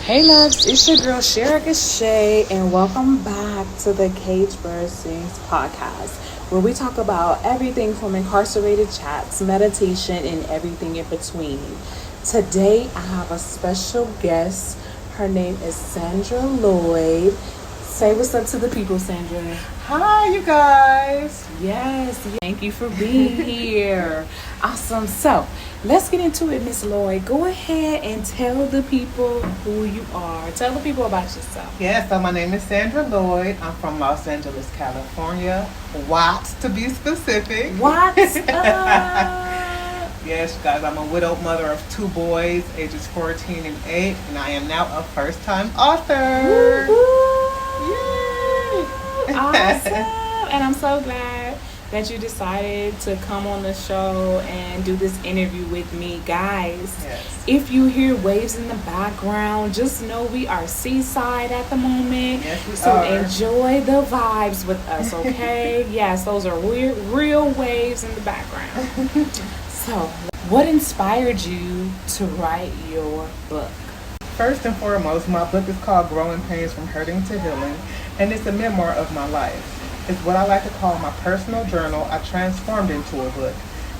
Hey loves, it's your girl Sherika Shay, and welcome back to the Cage Bird Sings podcast, where we talk about everything from incarcerated chats, meditation, and everything in between. Today, I have a special guest. Her name is Sandra Loyd. Say what's up to the people, Sandra. Hi, you guys. Yes, thank you for being here. Awesome. So, let's get into it, Miss Loyd. Go ahead and tell the people who you are. Tell the people about yourself. Yeah, so my name is Sandra Loyd. I'm from Los Angeles, California. Watts, to be specific. What's up? Yes, guys, I'm a widowed mother of two boys, ages 14 and 8, and I am now a first-time author. Yay! Awesome. And I'm so glad that you decided to come on the show and do this interview with me. Guys, Yes. if you hear waves in the background, just know we are seaside at the moment. Yes, we so are. enjoy the vibes with us, okay? Yes, those are real waves in the background. So, what inspired you to write your book? First and foremost, my book is called Growing Pains from Hurting to Healing, and it's a memoir of my life. It's what I like to call my personal journal I transformed into a book.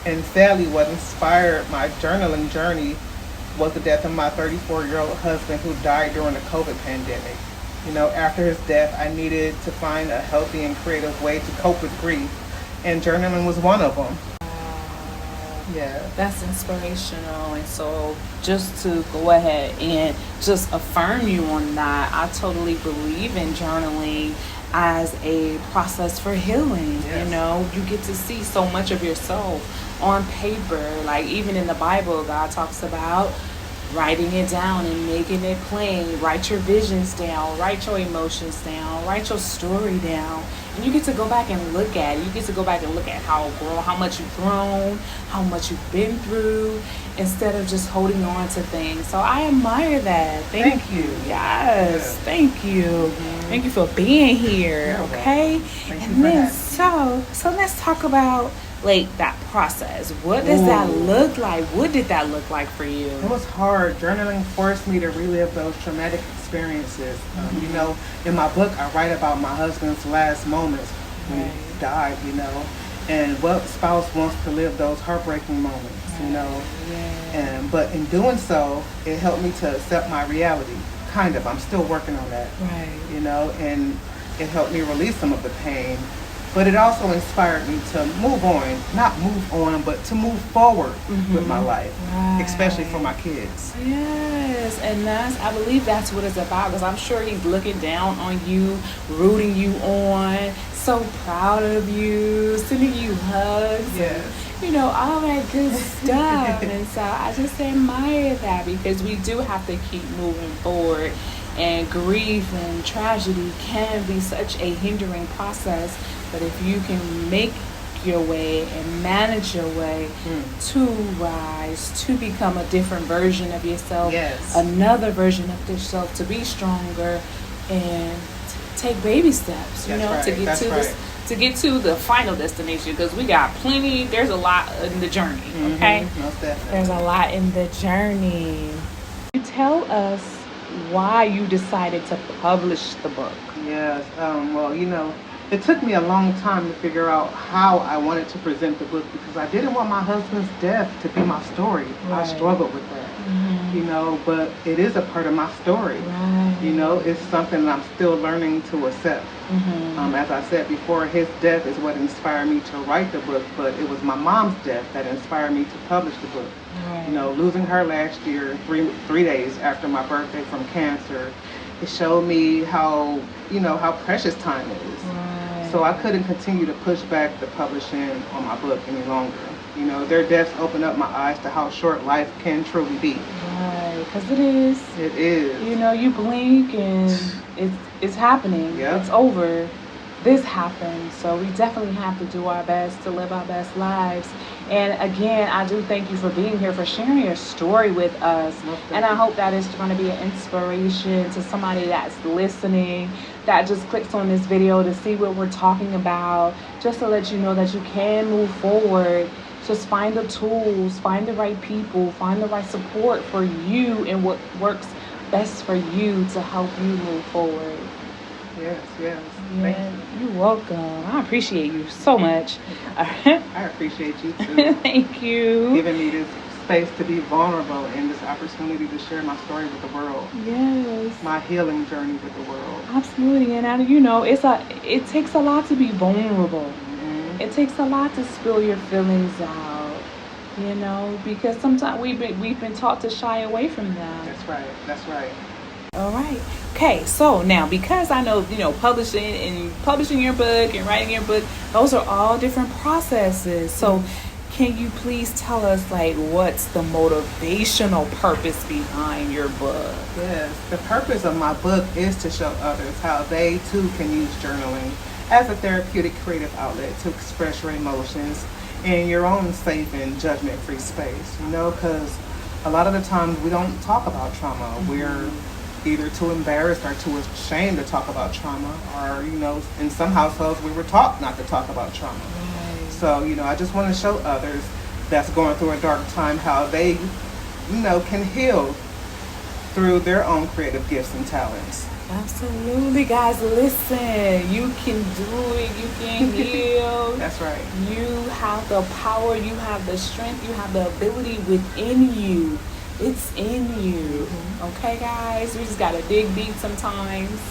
And sadly, what inspired my journaling journey was the death of my 34-year-old husband who died during the COVID pandemic. You know, after his death, I needed to find a healthy and creative way to cope with grief, and journaling was one of them. Yeah. That's inspirational. And so just to go ahead and just affirm you on that, I totally believe in journaling as a process for healing. Yes. You know, you get to see so much of yourself on paper. Like even in the Bible, God talks about writing it down and making it plain. Write your visions down, write your emotions down, write your story down. And you get to go back and look at it. You get to go back and look at how much you've grown, how much you've been through, instead of just holding on to things. So I admire that. Thank you. Yes, thank you. Thank you for being here. You're Okay. Thank you And for then having me. so let's talk about like that process. What does that look like? What did that look like for you? It was hard. Journaling forced me to relive those traumatic experiences. You know, in my book, I write about my husband's last moments when he died, you know, and what spouse wants to live those heartbreaking moments, you know. But in doing so, it helped me to accept my reality, kind of. I'm still working on that, you know, and it helped me release some of the pain. But it also inspired me to move on, not move on, but to move forward with my life, especially for my kids. Yes, and I believe that's what it's about, because I'm sure he's looking down on you, rooting you on, so proud of you, sending you hugs, you know, all that good stuff. And so I just admire that, because we do have to keep moving forward. And grief and tragedy can be such a hindering process. But if you can make your way and manage your way to rise, to become a different version of yourself, another version of yourself, to be stronger and take baby steps, you know, to get to this, to get to the final destination, because we got plenty. There's a lot in the journey. Okay, Most definitely. there's a lot in the journey. You tell us why you decided to publish the book. Yes. Well, you know, it took me a long time to figure out how I wanted to present the book, because I didn't want my husband's death to be my story. I struggled with that, you know, but it is a part of my story. You know, it's something that I'm still learning to accept. As I said before, his death is what inspired me to write the book, but it was my mom's death that inspired me to publish the book. You know, losing her last year, three days after my birthday from cancer, it showed me how, you know, how precious time is. So I couldn't continue to push back the publishing on my book any longer. You know, their deaths opened up my eyes to how short life can truly be. Because it is. It is. You know, you blink and it's happening. It's over. This happened. So we definitely have to do our best to live our best lives. And again, I do thank you for being here, for sharing your story with us. And I hope that is going to be an inspiration to somebody that's listening, that just clicks on this video to see what we're talking about, just to let you know that you can move forward. Just find the tools, find the right people, find the right support for you and what works best for you to help you move forward. Yes. Yeah, Thank you. You're welcome. I appreciate you so much. I appreciate you too. Thank you. Giving me this space to be vulnerable and this opportunity to share my story with the world. Yes. My healing journey with the world. Absolutely. And you know, it takes a lot to be vulnerable. Mm-hmm. It takes a lot to spill your feelings out, you know, because sometimes we've been taught to shy away from that. That's right. All right. Okay, so now because I know, you know, publishing your book and writing your book, those are all different processes. So can you please tell us, like, what's the motivational purpose behind your book? Yes, the purpose of my book is to show others how they too can use journaling as a therapeutic creative outlet to express your emotions in your own safe and judgment-free space, you know, because a lot of the times we don't talk about trauma. Mm-hmm. We're either too embarrassed or too ashamed to talk about trauma, or, you know, in some households we were taught not to talk about trauma. Right. So, you know, I just want to show others that's going through a dark time how they, you know, can heal through their own creative gifts and talents. Absolutely, guys. Listen, you can do it. You can heal. That's right. You have the power. You have the strength. You have the ability within you. It's in you. Okay, guys? We just got to dig deep sometimes.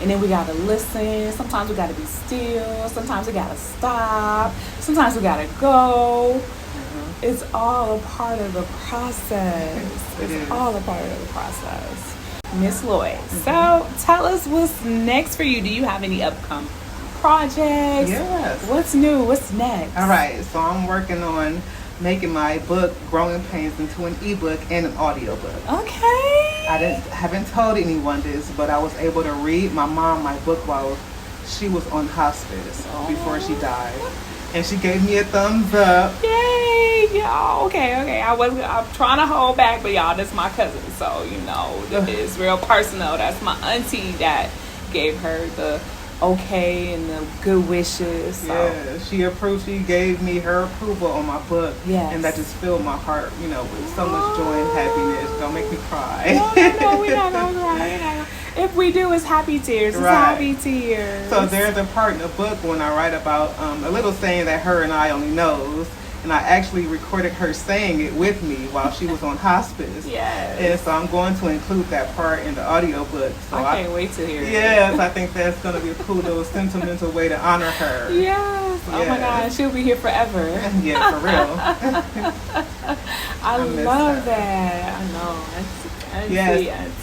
And then we got to listen. Sometimes we got to be still. Sometimes we got to stop. Sometimes we got to go. Mm-hmm. It's all a part of the process. It's all a part of the process. Miss Loyd. Mm-hmm. So tell us what's next for you. Do you have any upcoming projects? Yes. What's new? What's next? All right. So I'm working on making my book Growing Pains into an ebook and an audiobook. Okay. I haven't told anyone this, but I was able to read my mom my book while she was on hospice before she died. And she gave me a thumbs up. Yay! Yeah, okay. I'm trying to hold back, but y'all, this is my cousin, so you know, it's real personal. That's my auntie that gave her the okay and the good wishes. So. Yeah, she approved. She gave me her approval on my book. Yes. And that just filled my heart, you know, with so much joy and happiness. Don't make me cry. No, we're not gonna cry. If we do, it's happy tears. It's happy tears. So there's a part in the book when I write about a little saying that her and I only knows. And I actually recorded her saying it with me while she was on hospice. Yes. And so I'm going to include that part in the audiobook. So I can't wait to hear it. Yes, I think that's going to be a cool little sentimental way to honor her. Yes. Oh my God, she'll be here forever. Yeah, for real. I love that. I know. I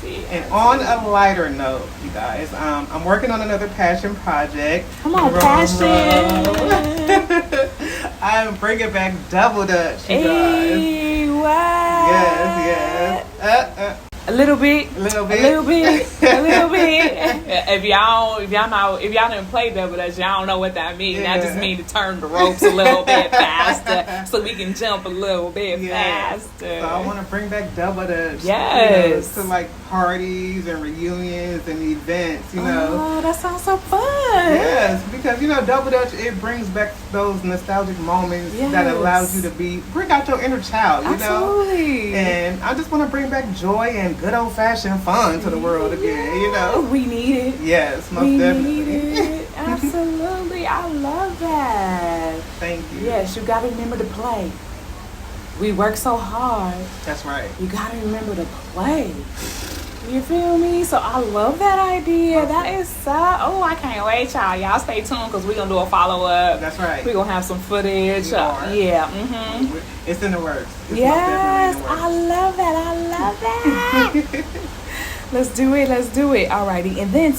see. And on a lighter note, you guys, I'm working on another passion project. Come on, passion. I'm bringing back Double Dutch, you guys. Hey, what? Yes. A little bit. If y'all didn't play Double Dutch, y'all don't know what that means. Yeah. That just means to turn the ropes a little bit faster so we can jump a little bit faster. So I want to bring back Double Dutch. Yes. To like parties and reunions and events, you know. Oh, that sounds so fun. Yes, because you know Double Dutch, it brings back those nostalgic moments that allows you to bring out your inner child, you know. And I just want to bring back joy and good old fashioned fun to the world again, you know. We need it. Yes, most definitely. We need it. Absolutely. I love that. Thank you. Yes, you gotta remember to play. We work so hard. That's right. You gotta remember to play. You feel me? So I love that idea. Okay. That is so. Oh, I can't wait, y'all. Y'all stay tuned because we're gonna do a follow up. That's right. We're gonna have some footage. Yeah. Mm-hmm. It's in the works. It's yes, in the works. I love that. Let's do it. Alrighty. And then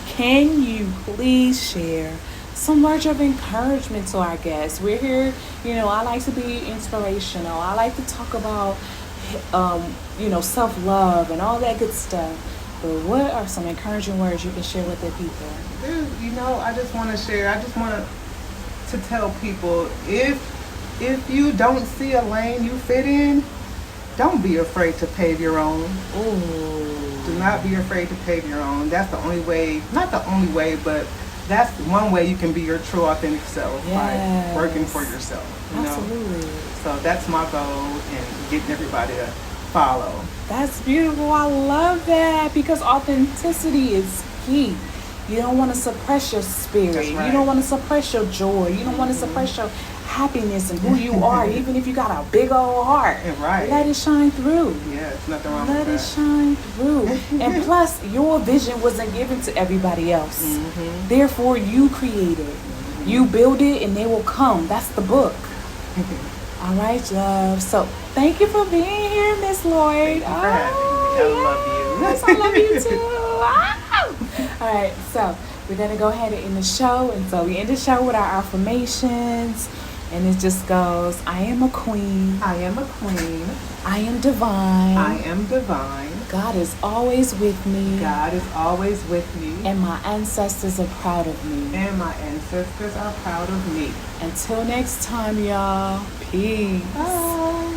can you please share some words of encouragement to our guests? We're here, you know, I like to be inspirational. I like to talk about self-love and all that good stuff. But what are some encouraging words you can share with the people? You know, I just want to share. I just want to tell people, if you don't see a lane you fit in, don't be afraid to pave your own. Ooh. Do not be afraid to pave your own. That's the only way, not the only way, but that's one way you can be your true authentic self, by working for yourself. You Absolutely. know? So that's my goal, and getting everybody to follow. That's beautiful. I love that, because authenticity is key. You don't want to suppress your spirit. That's right. You don't want to suppress your joy. You don't want to suppress your happiness and who you are, even if you got a big old heart. Right. Let it shine through. Yeah, it's nothing wrong with that. Let it shine through. And plus, your vision wasn't given to everybody else. Therefore, you create it. You build it and they will come. That's the book. All right, love. So thank you for being here, Miss Loyd. Thank you for having me. I love you. Yes, I love you too. All right, so we're going to go ahead and end the show. And so we end the show with our affirmations. And it just goes, I am a queen. I am a queen. I am divine. I am divine. God is always with me. God is always with me. And my ancestors are proud of me. And my ancestors are proud of me. Until next time, y'all. Peace. Bye.